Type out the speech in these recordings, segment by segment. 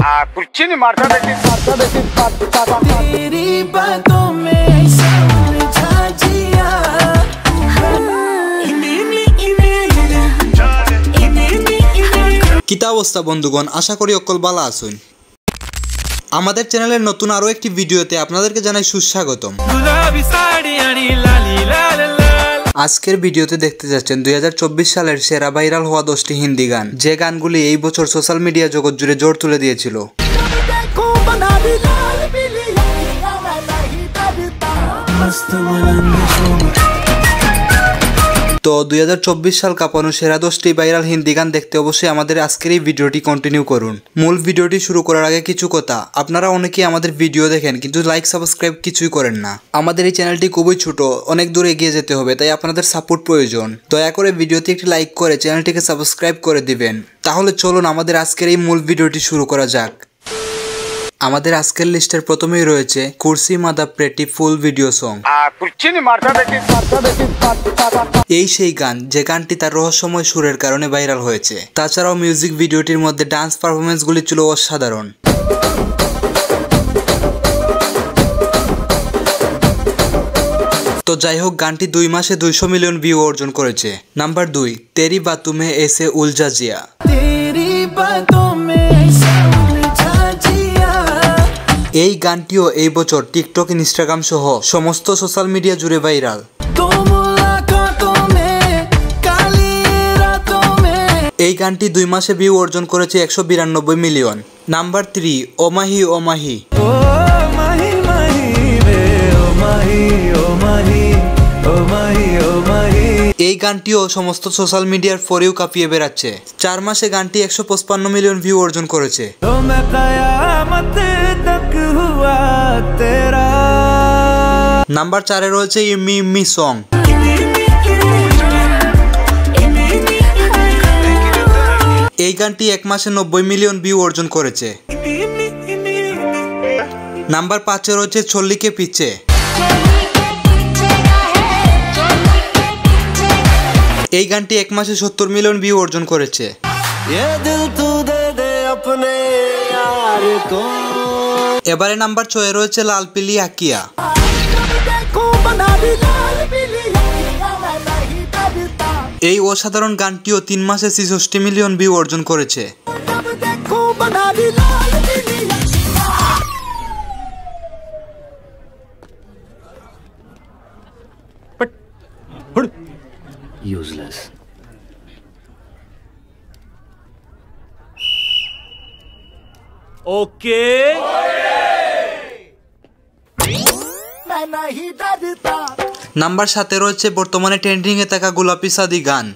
कुछ नहीं मारता देखी तेरी बातों में ऐसा उलझा जिया কিতা অবস্থা বন্ধুগণ, আশা করি অকল ভালো আছেন। আমাদের চ্যানেলের নতুন আরো একটি ভিডিওতে আপনাদেরকে জানাই সুস্বাগতম। আজকের ভিডিওতে দেখতে যাচ্ছেন 2024 সালের সেরা ভাইরাল হওয়া 10টি হিন্দি গান, যে গানগুলি এই বছর সোশ্যাল মিডিয়া জগৎ জুড়ে জোর তুলে দিয়েছিল। তো 2024 সাল কাঁপানো সেরা 10টি ভাইরাল হিন্দি গান দেখতে অবশ্যই আমাদের আজকের এই ভিডিওটি কন্টিনিউ করুন। মূল ভিডিওটি শুরু করার আগে কিছু কথা, আপনারা অনেকেই আমাদের ভিডিও দেখেন কিন্তু লাইক সাবস্ক্রাইব কিছুই করেন না। আমাদের এই চ্যানেলটি খুবই ছোট, অনেক দূর এগিয়ে যেতে হবে, তাই আপনাদের সাপোর্ট প্রয়োজন। দয়া করে ভিডিওতে একটি লাইক করে চ্যানেলটিকে সাবস্ক্রাইব করে দিবেন। তাহলে চলুন আমাদের আজকের এই মূল ভিডিওটি শুরু করা যাক। আমাদের আজকের লিস্টের প্রথমেই রয়েছে কুর্সি মাদা প্রেটি ফুল ভিডিও সং। এই সেই গান যে গানটি তার রহস্যময় সুরের কারণে ভাইরাল হয়েছে। তাছাড়াও মিউজিক ভিডিওটির মধ্যে ডান্স পারফরমেন্সগুলি ছিল অসাধারণ। তো যাই হোক, গানটি 2 মাসে 200 মিলিয়ন ভিউ অর্জন করেছে। নাম্বার 2, তেরি বাতু মে এসে উলঝা জিয়া। এই গানটিও এই বছর টিকটক, ইনস্টাগ্রাম সহ সমস্ত সোশ্যাল মিডিয়া জুড়ে ভাইরাল। এই গানটি 2 মাসে ভিউ অর্জন করেছে 192 মিলিয়ন। নাম্বার 3, ওমাহি ওমাহি। এই গানটিও সমস্ত সোশ্যাল মিডিয়ার ফর ইউ কাঁপিয়ে বেড়াচ্ছে। 4 মাসে গানটি 155 মিলিয়ন ভিউ অর্জন করেছে। নাম্বার 4-এ রয়েছে ইম্মি ইম্মি সং। এই গানটি 1 মাসে 90 মিলিয়ন ভিউ অর্জন করেছে। নাম্বার 5-এ রয়েছে চল্লিকে পিছে। এই গানটি 1 মাসে 70 মিলিয়ন ভিউ অর্জন করেছে। এবারে নাম্বার 6-এ রয়েছে লাল পিলি আকিয়া। এই অসাধারণ গানটিও 3 মাসে 66 মিলিয়ন ভিউ অর্জন করেছে। Useless. Okay. নাম্বার 7-এ রয়েছে বর্তমানে ট্রেন্ডিং এ থাকা গোলাপি সাদি গান।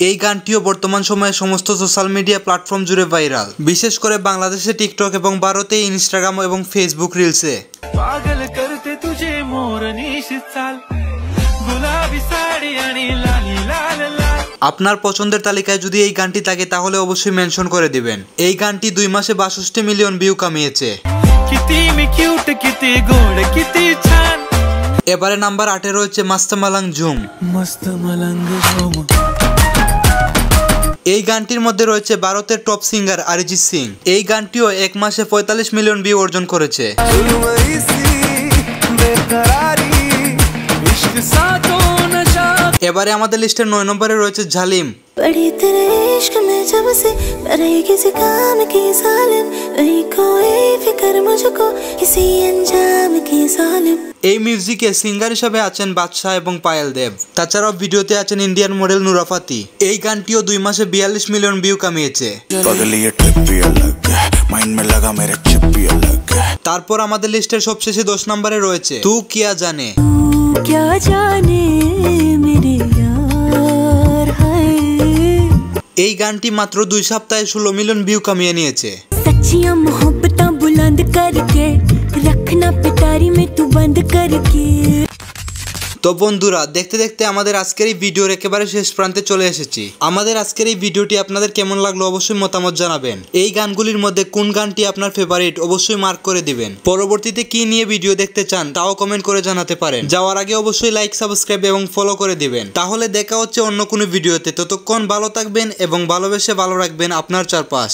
এই গানটিও বর্তমান সময়ে সমস্ত সোশ্যাল মিডিয়া প্ল্যাটফর্ম জুড়ে ভাইরাল, বিশেষ করে বাংলাদেশে টিকটক এবং ভারতে ইনস্টাগ্রাম এবং ফেসবুক রিলসে। আপনার পছন্দের তালিকায় যদি এই গানটি থাকে তাহলে অবশ্যই মেনশন করে দিবেন। এই গানটি 2 মাসে 62 মিলিয়ন ভিউ কামিয়েছে। এবারে নাম্বার 8-এ রয়েছে মস্ত মালাং ঝুম। এই গানটির মধ্যে রয়েছে ভারতের টপ সিঙ্গার অরিজিৎ সিং। এই গানটিও 1 মাসে 45 মিলিয়ন ভিউ অর্জন করেছে। এবারে আমাদের লিস্টের 9 নম্বরে রয়েছে ঝালিম। এই মিউজিকে সিঙ্গার হিসাবে আছেন বাদশা এবং পায়েল দেব। তাছাড়াও ভিডিওতে আছেন ইন্ডিয়ান মডেল নুরা ফাতি। এই গানটিও 2 মাসে 42 মিলিয়ন ভিউ কামিয়েছে। তারপর আমাদের লিস্টের সবশেষে 10 নম্বরে রয়েছে তু কিয়া জানে। এই গানটি মাত্র 2 সপ্তাহে 16 মিলিয়ন ভিউ কামিয়ে নিয়েছে। তো বন্ধুরা, দেখতে দেখতে আমাদের আজকের এই ভিডিওর একেবারে শেষ প্রান্তে চলে এসেছি। আমাদের আজকের এই ভিডিওটি আপনাদের কেমন লাগলো অবশ্যই মতামত জানাবেন। এই গানগুলির মধ্যে কোন গানটি আপনার ফেভারিট অবশ্যই মার্ক করে দিবেন। পরবর্তীতে কি নিয়ে ভিডিও দেখতে চান তাও কমেন্ট করে জানাতে পারেন। যাওয়ার আগে অবশ্যই লাইক, সাবস্ক্রাইব এবং ফলো করে দিবেন। তাহলে দেখা হচ্ছে অন্য কোনো ভিডিওতে। ততক্ষণ ভালো থাকবেন এবং ভালোবেসে ভালো রাখবেন আপনার চারপাশ।